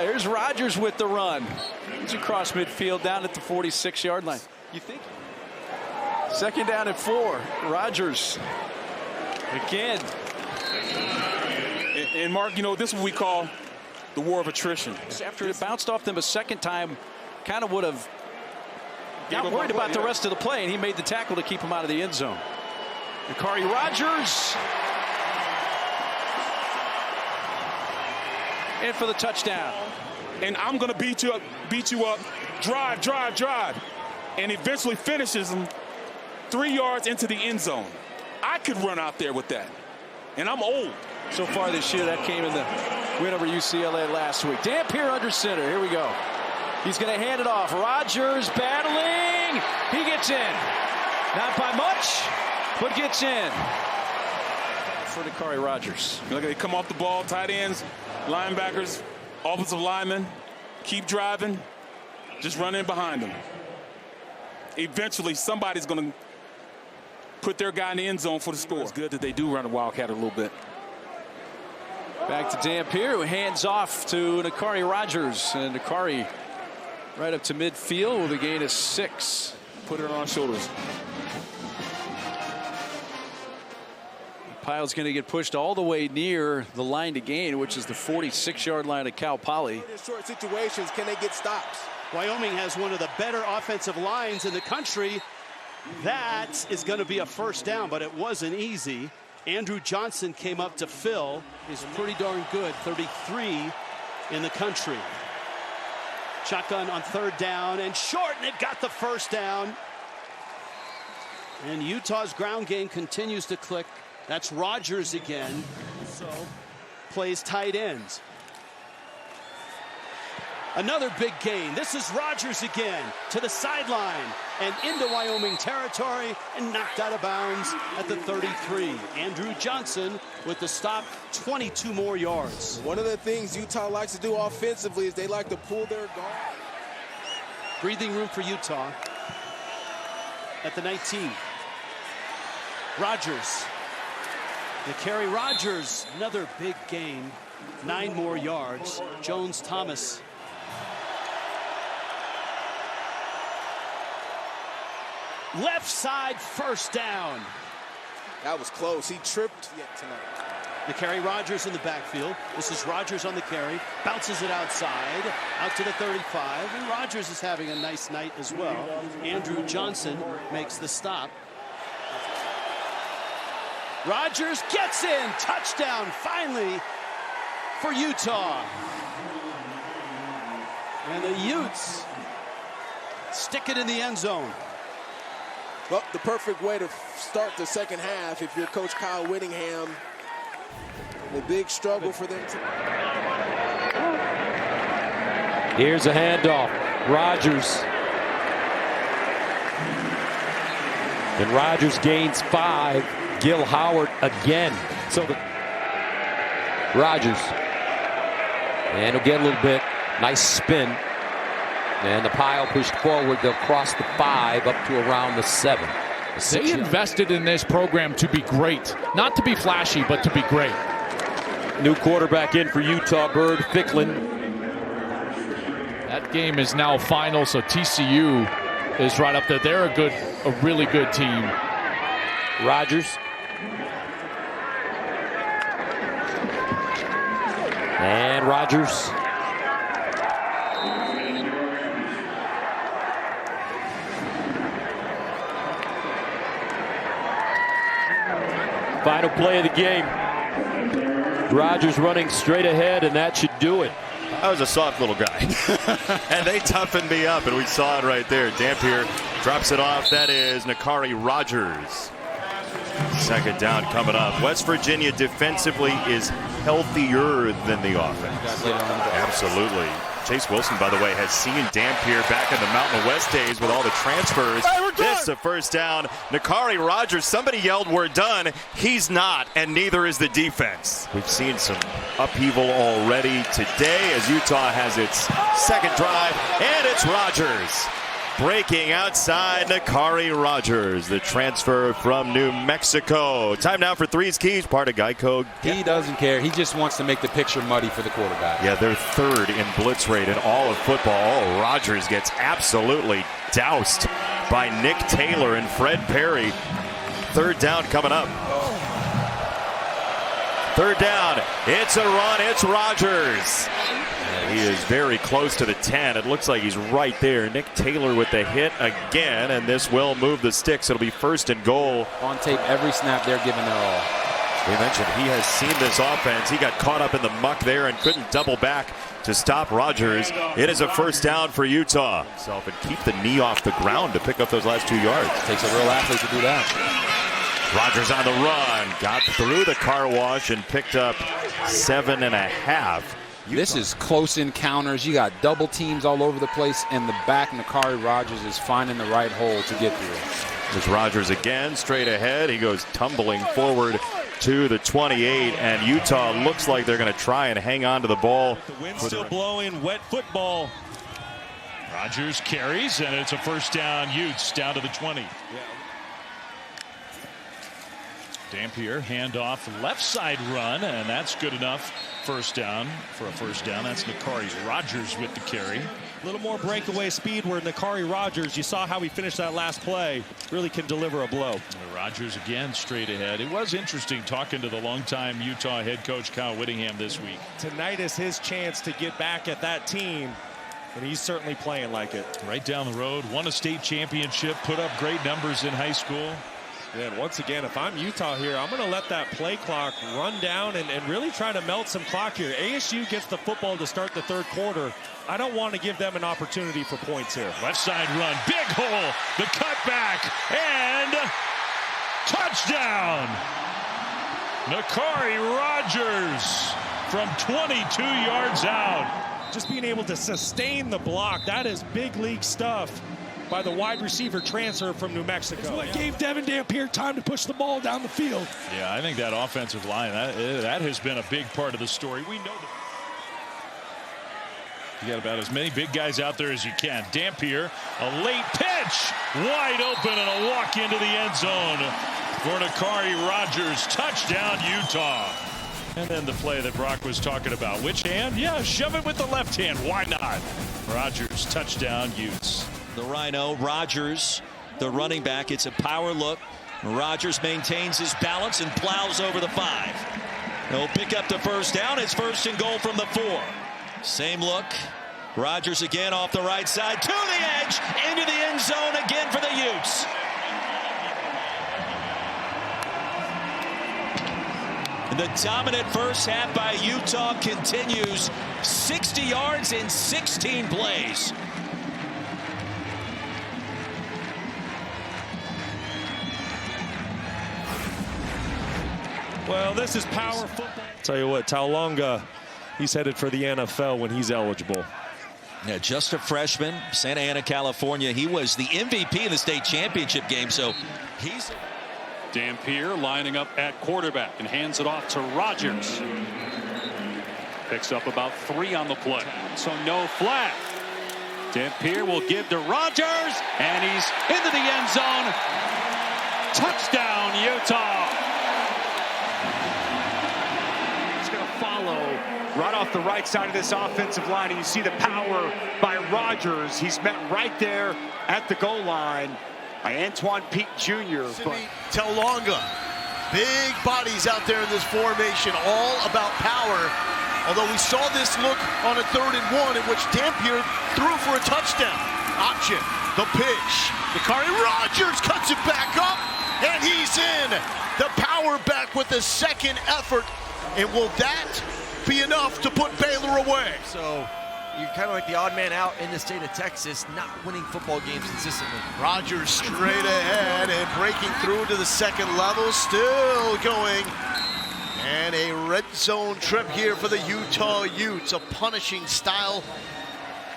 Here's Rogers with the run. He's across midfield down at the 46-yard line. You think? Second down and 4. Rogers again. And Mark, you know, this is what we call the war of attrition. After it bounced off them a second time, kind of would have not worried about the rest of the play, and he made the tackle to keep him out of the end zone. NaQuari Rogers in for the touchdown. And I'm going to beat you up, drive, and eventually finishes him 3 yards into the end zone. I could run out there with that, and I'm old. So far this year, that came in the win over UCLA last week. Dampier under center. Here we go. He's going to hand it off. Rogers battling. He gets in. Not by much, but gets in. For NaQuari Rogers. Look, they come off the ball, tight ends, linebackers, offensive linemen, keep driving, just run in behind them. Eventually, somebody's going to put their guy in the end zone for the score. It's good that they do run a wildcat a little bit. Back to Dampier, who hands off to NaQuari Rogers. And NaQuari right up to midfield with a gain of 6. Put it on our shoulders. Pile's going to get pushed all the way near the line to gain, which is the 46-yard line of Cal Poly. In short situations, can they get stops? Wyoming has one of the better offensive lines in the country. That is going to be a first down, but it wasn't easy. Andrew Johnson came up to fill. He's pretty darn good, 33 in the country. Shotgun on third down and short, and it got the first down. And Utah's ground game continues to click. That's Rogers again. So plays tight ends. Another big gain. This is Rogers again to the sideline and into Wyoming territory and knocked out of bounds at the 33. Andrew Johnson with the stop, 22 more yards. One of the things Utah likes to do offensively is they like to pull their guard. Breathing room for Utah at the 19. Rogers. NaQuari Rogers, another big gain. 9 more yards. Jones-Thomas. Left side first down. That was close. He tripped tonight. NaQuari Rogers in the backfield. This is Rogers on the carry. Bounces it outside. Out to the 35. And Rogers is having a nice night as well. Andrew Johnson makes the stop. Rogers gets in. Touchdown finally for Utah. And the Utes stick it in the end zone. Well, the perfect way to start the second half if you're Coach Kyle Whittingham. The big struggle for them tonight. Here's a handoff. Rogers. And Rogers gains 5. Gil Howard again. So Rogers. And he'll get a little bit. Nice spin. And the pile pushed forward. They'll cross the 5 up to around the 7. They invested in this program to be great. Not to be flashy, but to be great. New quarterback in for Utah, Bird Ficklin. That game is now final, so TCU is right up there. They're a really good team. Rogers. And Rogers. Final play of the game. Rogers running straight ahead, and that should do it. I was a soft little guy. And they toughened me up, and we saw it right there. Dampier drops it off. That is NaQuari Rogers. Second down coming up. West Virginia defensively is healthier than the offense. Absolutely. Chase Wilson, by the way, has seen Dampier back in the Mountain West days with all the transfers. This is a first down. NaQuari Rogers, somebody yelled, "We're done." He's not, and neither is the defense. We've seen some upheaval already today as Utah has its second drive, and it's Rogers. Breaking outside, NaQuari Rogers, the transfer from New Mexico. Time now for Three's Keys, part of Geico. He doesn't care. He just wants to make the picture muddy for the quarterback. Yeah, they're third in blitz rate in all of football. Oh, Rogers gets absolutely doused by Nick Taylor and Fred Perry. Third down coming up. Third down. It's a run. It's Rogers. He is very close to the 10. It looks like he's right there. Nick Taylor with the hit again, and this will move the sticks. It'll be first and goal. On tape, every snap they're giving their all. We mentioned he has seen this offense. He got caught up in the muck there and couldn't double back to stop Rogers. It is a first down for Utah. And keep the knee off the ground to pick up those last 2 yards. Takes a real athlete to do that. Rogers on the run. Got through the car wash and picked up 7.5. This is close encounters. You got double teams all over the place, and the back NaQuari Rogers is finding the right hole to get through. There's Rogers again, straight ahead. He goes tumbling forward to the 28, and Utah looks like they're going to try and hang on to the ball. The wind still blowing, wet football. Rogers carries, and it's a first down. Utes down to the 20. Dampier, handoff, left side run, and that's good enough. First down for a first down. That's NaQuari Rogers with the carry. A little more breakaway speed where NaQuari Rogers, you saw how he finished that last play, really can deliver a blow. Rogers again straight ahead. It was interesting talking to the longtime Utah head coach Kyle Whittingham this week. Tonight is his chance to get back at that team, and he's certainly playing like it. Right down the road, won a state championship, put up great numbers in high school. And once again, if I'm Utah here, I'm going to let that play clock run down and really try to melt some clock here. ASU gets the football to start the third quarter. I don't want to give them an opportunity for points here. Left side run, big hole, the cutback, and touchdown! NaQuari Rogers from 22 yards out. Just being able to sustain the block, that is big league stuff by the wide receiver transfer from New Mexico. It's what gave Devin Dampier time to push the ball down the field. Yeah, I think that offensive line, that has been a big part of the story. We know that. You got about as many big guys out there as you can. Dampier, a late pitch, wide open, and a walk into the end zone for NaQuari Rogers. Touchdown, Utah. And then the play that Brock was talking about. Which hand? Yeah, shove it with the left hand. Why not? Rogers, touchdown, Utes. The Rhino, Rogers, the running back. It's a power look. Rogers maintains his balance and plows over the 5. He'll pick up the first down. It's first and goal from the 4. Same look. Rogers again off the right side to the edge, into the end zone again for the Utes. The dominant first half by Utah continues. 60 yards in 16 plays. Well, this is power football. Tell you what, Taulonga, he's headed for the NFL when he's eligible. Yeah, just a freshman, Santa Ana, California. He was the MVP in the state championship game, so he's... Dampier lining up at quarterback and hands it off to Rogers. Picks up about 3 on the play, so no flag. Dampier will give to Rogers, and he's into the end zone. Touchdown, Utah. It's going to follow right off the right side of this offensive line, and you see the power by Rogers. He's met right there at the goal line by Antoine Pete Jr. Taulonga, big bodies out there in this formation, all about power. Although we saw this look on a 3rd and 1 in which Dampier threw for a touchdown. Option, the pitch. NaQuari Rogers cuts it back up, and he's in. The power back with the second effort. And will that be enough to put Baylor away? So you're kind of like the odd man out in the state of Texas, not winning football games consistently. Rogers straight ahead and breaking through to the second level, still going. And a red zone trip here for the Utah Utes, a punishing style.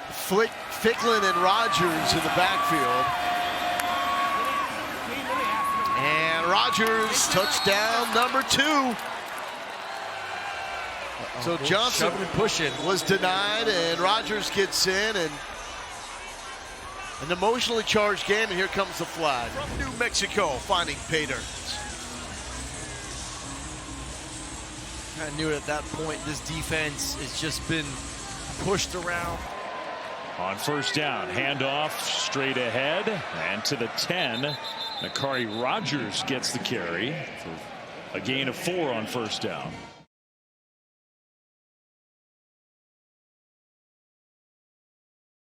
Ficklin and Rogers in the backfield. And Rogers, touchdown number 2. So Johnson pushing was denied, and Rogers gets in, and An emotionally charged game, and here comes the flag. From New Mexico, finding pay dirt. I knew it at that point. This defense has just been pushed around. On first down, handoff straight ahead and to the 10. NaQuari Rogers gets the carry for a gain of 4 on first down.